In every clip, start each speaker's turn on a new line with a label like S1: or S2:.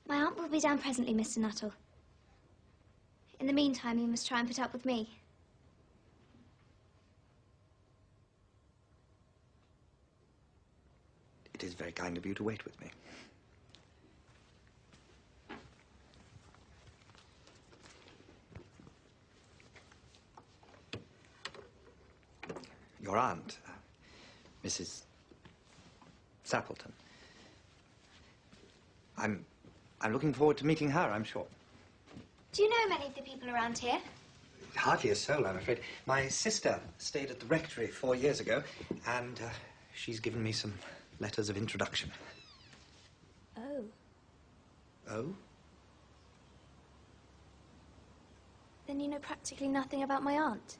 S1: My aunt will be down presently, Mr. Nuttall. In the meantime, you must try and put up with me.
S2: It is very kind of you to wait with me. Your aunt, Mrs. Sappleton. I'm looking forward to meeting her, I'm sure.
S1: Do you know many of the people around here?
S2: Hardly a soul, I'm afraid. My sister stayed at the rectory 4 years ago, and she's given me some letters of introduction.
S1: Oh.
S2: Oh?
S1: Then you know practically nothing about my aunt?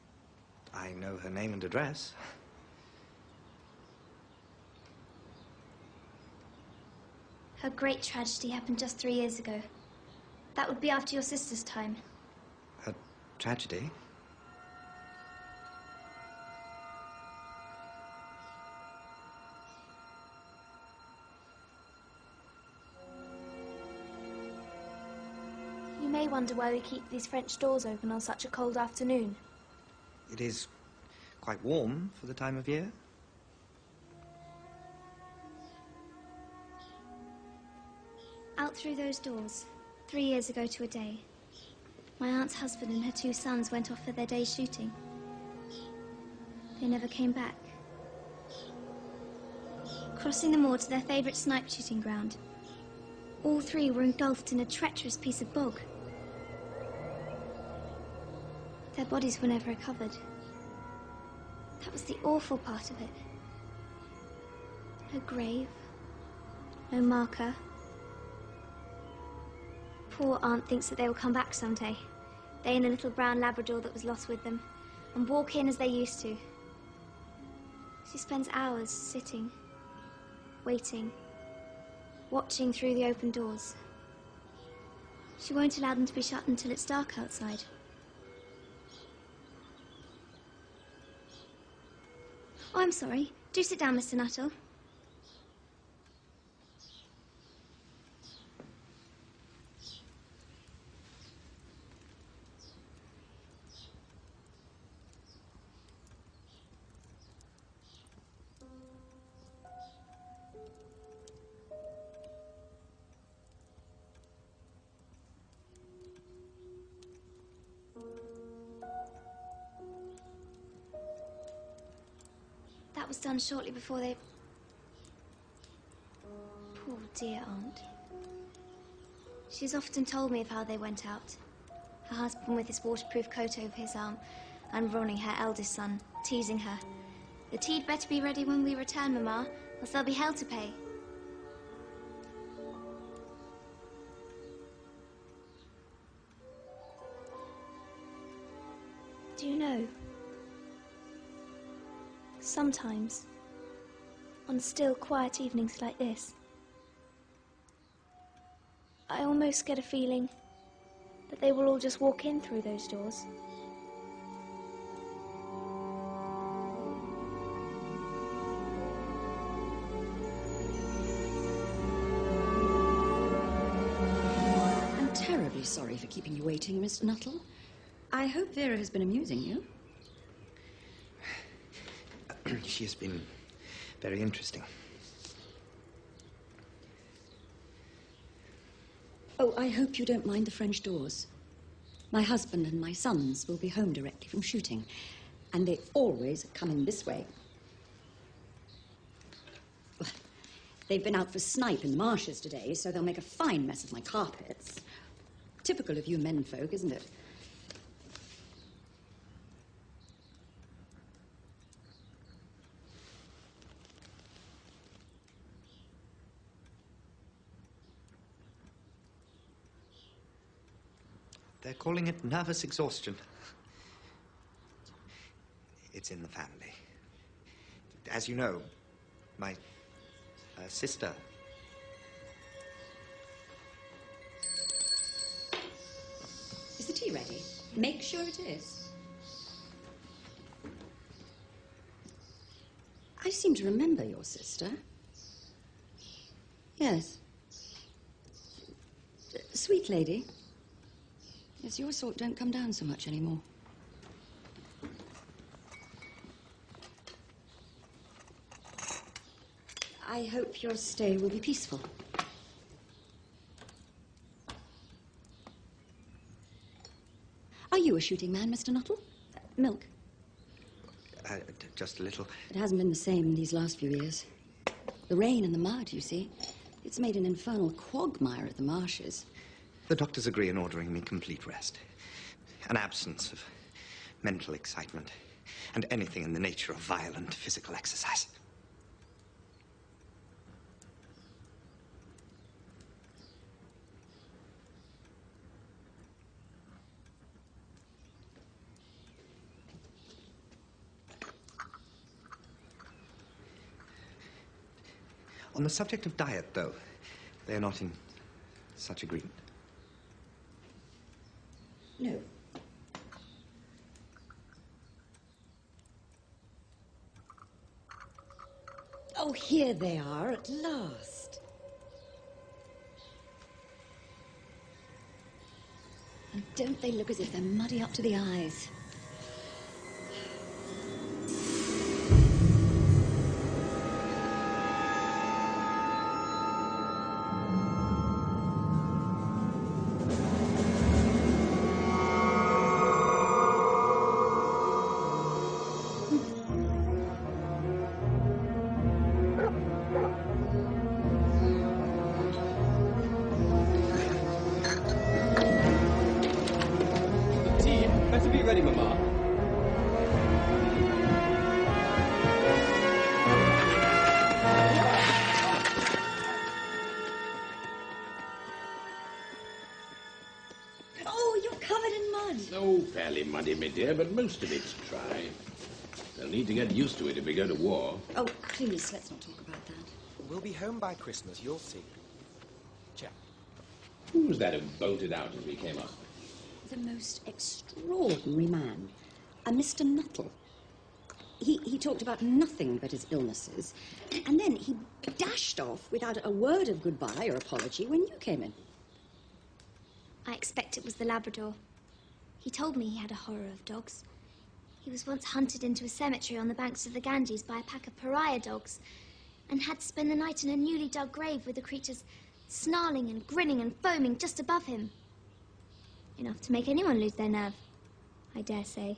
S2: I know her name and address.
S1: Her great tragedy happened just 3 years ago. That would be after your sister's time.
S2: Her tragedy?
S1: You may wonder why we keep these French doors open on such a cold afternoon.
S2: It is quite warm for the time of year.
S1: Out through those doors, 3 years ago to a day, my aunt's husband and her 2 sons went off for their day's shooting. They never came back. Crossing the moor to their favourite snipe shooting ground, all 3 were engulfed in a treacherous piece of bog. Their bodies were never recovered. That was the awful part of it. No grave, no marker. Poor aunt thinks that they will come back someday. They and the little brown Labrador that was lost with them, and walk in as they used to. She spends hours sitting, waiting, watching through the open doors. She won't allow them to be shut until it's dark outside. Oh, I'm sorry. Do sit down, Mr. Nuttall. That was done shortly before they... Poor dear aunt. She's often told me of how they went out. Her husband with his waterproof coat over his arm, unrolling her eldest son, teasing her. The tea'd better be ready when we return, Mamma, else there'll be hell to pay. Do you know? Sometimes, on still, quiet evenings like this, I almost get a feeling that they will all just walk in through those doors.
S3: I'm terribly sorry for keeping you waiting, Mr. Nuttall. I hope Vera has been amusing you.
S2: She has been very interesting.
S3: Oh, I hope you don't mind the French doors. My husband and my sons will be home directly from shooting, and they always come in this way. Well, they've been out for snipe in the marshes today, so they'll make a fine mess of my carpets. Typical of you menfolk, isn't it?
S2: They're calling it nervous exhaustion. It's in the family. As you know, my sister...
S3: Is the tea ready? Make sure it is. I seem to remember your sister. Yes. sweet lady. Yes, your sort don't come down so much anymore. I hope your stay will be peaceful. Are you a shooting man, Mr. Nuttall? Milk?
S2: Just a little.
S3: It hasn't been the same these last few years. The rain and the mud, you see. It's made an infernal quagmire at the marshes.
S2: The doctors agree in ordering me complete rest. An absence of mental excitement and anything in the nature of violent physical exercise. On the subject of diet, though, they're not in such agreement.
S3: No. Oh, here they are at last. And don't they look as if they're muddy up to the eyes?
S4: Better be ready, Mama.
S3: Oh, you're covered in mud.
S5: Oh, fairly muddy, my dear, but most of it's dry. They'll need to get used to it if we go to war.
S3: Oh, please, let's not talk about that.
S6: We'll be home by Christmas, you'll see. Check.
S5: Who was that who bolted out as we came up?
S3: The most extraordinary man, a Mr. Nuttall. He talked about nothing but his illnesses, and then he dashed off without a word of goodbye or apology when you came in.
S1: I expect it was the Labrador. He told me he had a horror of dogs. He was once hunted into a cemetery on the banks of the Ganges by a pack of pariah dogs and had to spend the night in a newly dug grave with the creatures snarling and grinning and foaming just above him. Enough to make anyone lose their nerve, I dare say.